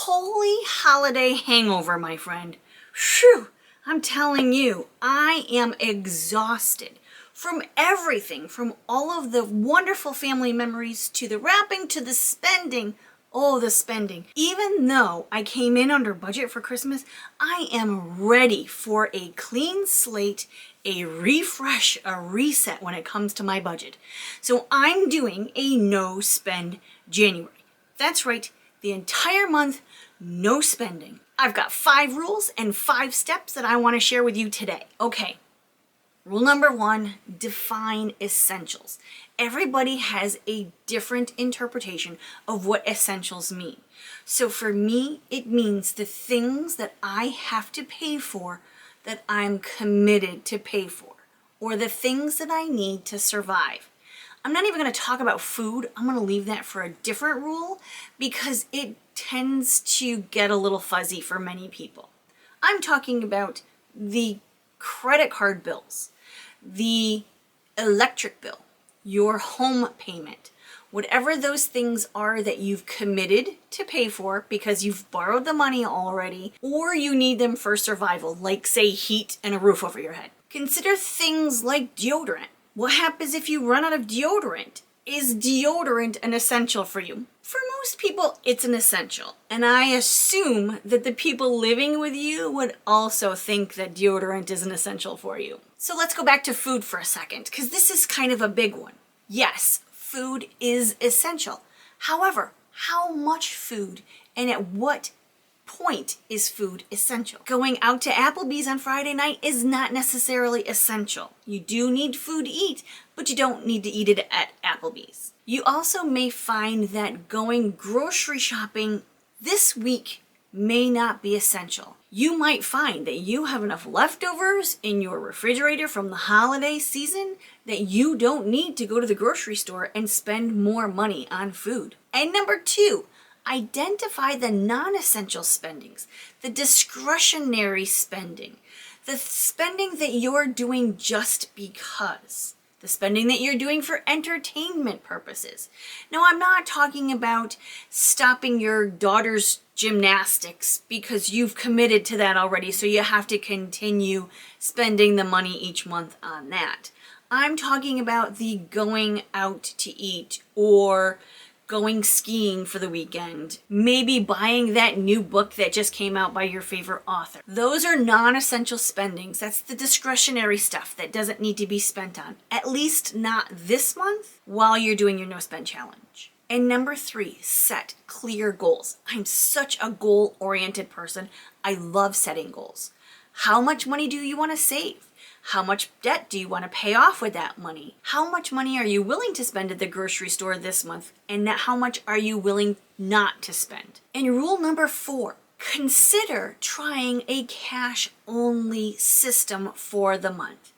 holy holiday hangover, my friend. Phew, I'm telling you, I am exhausted from everything, from all of the wonderful family memories to the wrapping to the spending. Oh, the spending. Even though I came in under budget for Christmas, I am ready for a clean slate, a refresh, a reset when it comes to my budget. So I'm doing a no spend January. That's right, the entire month, no spending. I've got 5 rules and 5 steps that I want to share with you today. Okay, rule number 1, define essentials. Everybody has a different interpretation of what essentials mean. So for me, it means the things that I have to pay for that I'm committed to pay for, or the things that I need to survive. I'm not even going to talk about food. I'm going to leave that for a different rule because it tends to get a little fuzzy for many people. I'm talking about the credit card bills, the electric bill, your home payment, whatever those things are that you've committed to pay for because you've borrowed the money already, or you need them for survival, like say heat and a roof over your head. Consider things like deodorant. What happens if you run out of deodorant? Is deodorant an essential for you? For most people, it's an essential. And I assume that the people living with you would also think that deodorant is an essential for you. So let's go back to food for a second, because this is kind of a big one. Yes, food is essential. However, how much food and at what point is food essential? Going out to Applebee's on Friday night is not necessarily essential. You do need food to eat, but you don't need to eat it at Applebee's. You also may find that going grocery shopping this week may not be essential. You might find that you have enough leftovers in your refrigerator from the holiday season that you don't need to go to the grocery store and spend more money on food. And number 2, identify the non-essential spendings, the discretionary spending, the spending that you're doing just because, the spending that you're doing for entertainment purposes. Now, I'm not talking about stopping your daughter's gymnastics because you've committed to that already, so you have to continue spending the money each month on that. I'm talking about the going out to eat or going skiing for the weekend, maybe buying that new book that just came out by your favorite author. Those are non-essential spendings. That's the discretionary stuff that doesn't need to be spent on, at least not this month while you're doing your no spend challenge. And number 3, set clear goals. I'm such a goal-oriented person. I love setting goals. How much money do you want to save? How much debt do you want to pay off with that money? How much money are you willing to spend at the grocery store this month? And how much are you willing not to spend? And rule number 4, consider trying a cash-only system for the month.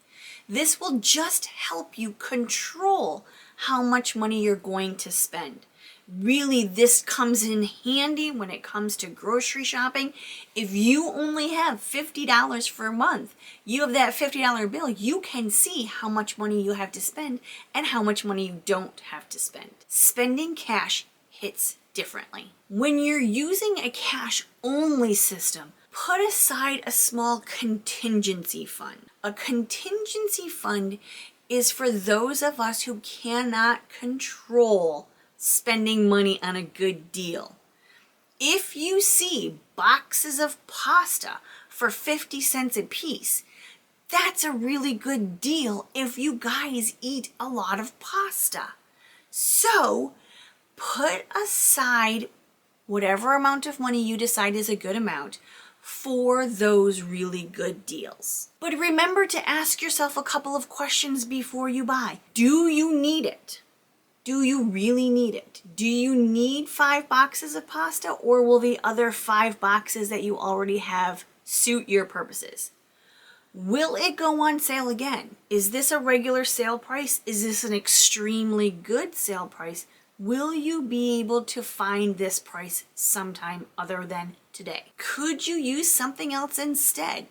This will just help you control how much money you're going to spend. Really, this comes in handy when it comes to grocery shopping. If you only have $50 for a month, you have that $50 bill, you can see how much money you have to spend and how much money you don't have to spend. Spending cash hits differently. When you're using a cash-only system, put aside a small contingency fund. A contingency fund is for those of us who cannot control spending money on a good deal. If you see boxes of pasta for 50 cents a piece, that's a really good deal if you guys eat a lot of pasta. So put aside whatever amount of money you decide is a good amount for those really good deals. But remember to ask yourself a couple of questions before you buy. Do you need it? Do you really need it? Do you need 5 boxes of pasta, or will the other 5 boxes that you already have suit your purposes? Will it go on sale again? Is this a regular sale price? Is this an extremely good sale price? Will you be able to find this price sometime other than today? Could you use something else instead?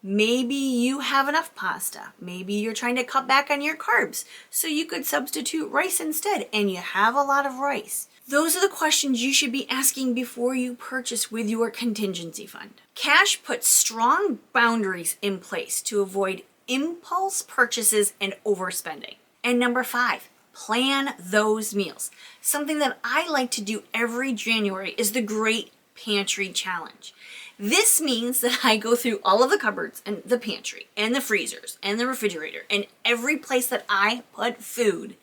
Maybe you have enough pasta. Maybe you're trying to cut back on your carbs, so you could substitute rice instead, and you have a lot of rice. Those are the questions you should be asking before you purchase with your contingency fund. Cash puts strong boundaries in place to avoid impulse purchases and overspending. And number 5, plan those meals. Something that I like to do every January is the Great Pantry Challenge. This means that I go through all of the cupboards and the pantry and the freezers and the refrigerator and every place that I put food,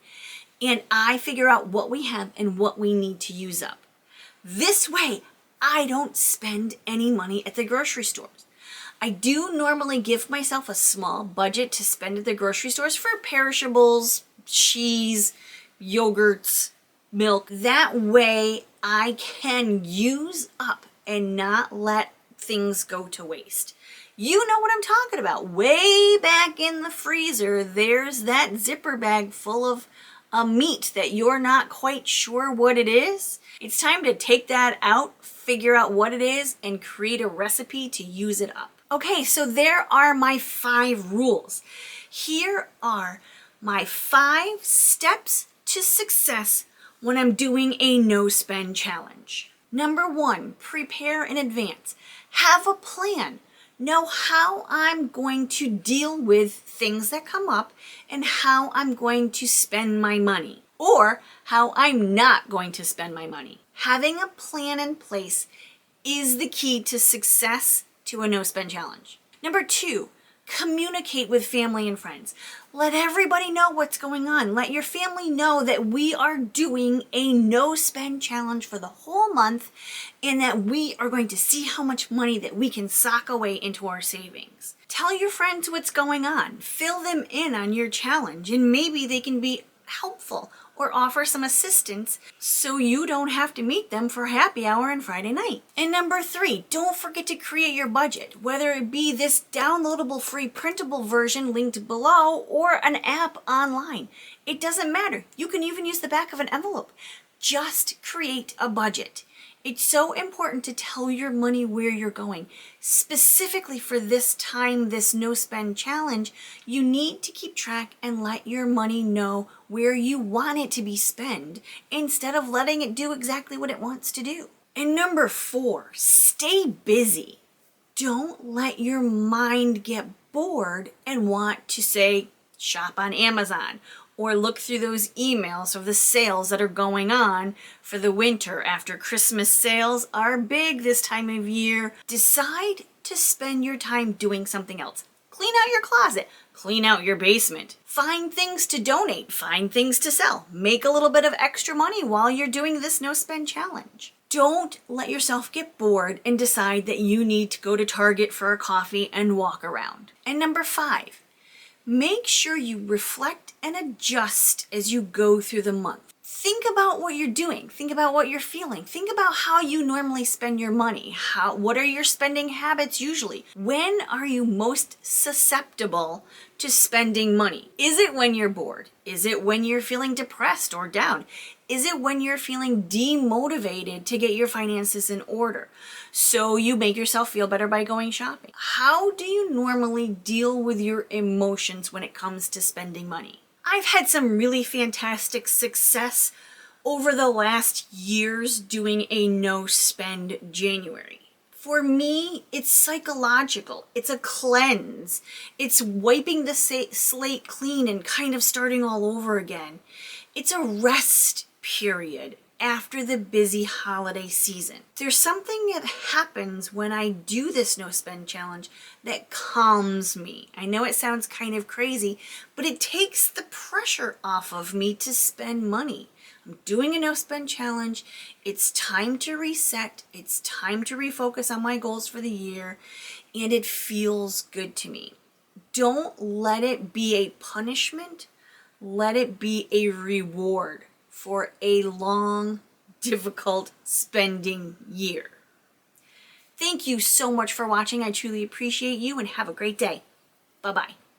and I figure out what we have and what we need to use up. This way, I don't spend any money at the grocery stores. I do normally give myself a small budget to spend at the grocery stores for perishables, cheese, yogurts, milk. That way I can use up and not let things go to waste. You know what I'm talking about. Way back in the freezer, there's that zipper bag full of meat that you're not quite sure what it is. It's time to take that out, figure out what it is, and create a recipe to use it up. Okay, so there are my 5 rules. Here are my 5 steps to success when I'm doing a no-spend challenge. Number 1, prepare in advance. Have a plan. Know how I'm going to deal with things that come up and how I'm going to spend my money, or how I'm not going to spend my money. Having a plan in place is the key to success to a no-spend challenge. Number 2, communicate with family and friends. Let everybody know what's going on. Let your family know that we are doing a no-spend challenge for the whole month and that we are going to see how much money that we can sock away into our savings. Tell your friends what's going on. Fill them in on your challenge, and maybe they can be helpful or offer some assistance so you don't have to meet them for happy hour on Friday night. And number 3, don't forget to create your budget, whether it be this downloadable free printable version linked below or an app online. It doesn't matter. You can even use the back of an envelope. Just create a budget. It's so important to tell your money where you're going. Specifically for this time, this no spend challenge, you need to keep track and let your money know where you want it to be spent instead of letting it do exactly what it wants to do. And number 4, stay busy. Don't let your mind get bored and want to say, shop on Amazon, or look through those emails of the sales that are going on for the winter after Christmas. Sales are big this time of year. Decide to spend your time doing something else. Clean out your closet, clean out your basement, find things to donate, find things to sell, make a little bit of extra money while you're doing this no spend challenge. Don't let yourself get bored and decide that you need to go to Target for a coffee and walk around. And number 5, make sure you reflect and adjust as you go through the month. Think about what you're doing. Think about what you're feeling. Think about how you normally spend your money. What are your spending habits usually? When are you most susceptible to spending money? Is it when you're bored? Is it when you're feeling depressed or down? Is it when you're feeling demotivated to get your finances in order? So you make yourself feel better by going shopping. How do you normally deal with your emotions when it comes to spending money? I've had some really fantastic success over the last years doing a no spend January. For me, it's psychological. It's a cleanse. It's wiping the slate clean and kind of starting all over again. It's a rest period after the busy holiday season. There's something that happens when I do this no spend challenge that calms me. I know it sounds kind of crazy, but it takes the pressure off of me to spend money. I'm doing a no spend challenge. It's time to reset. It's time to refocus on my goals for the year, and it feels good to me. Don't let it be a punishment. Let it be a reward for a long, difficult spending year. Thank you so much for watching. I truly appreciate you, and have a great day. Bye-bye.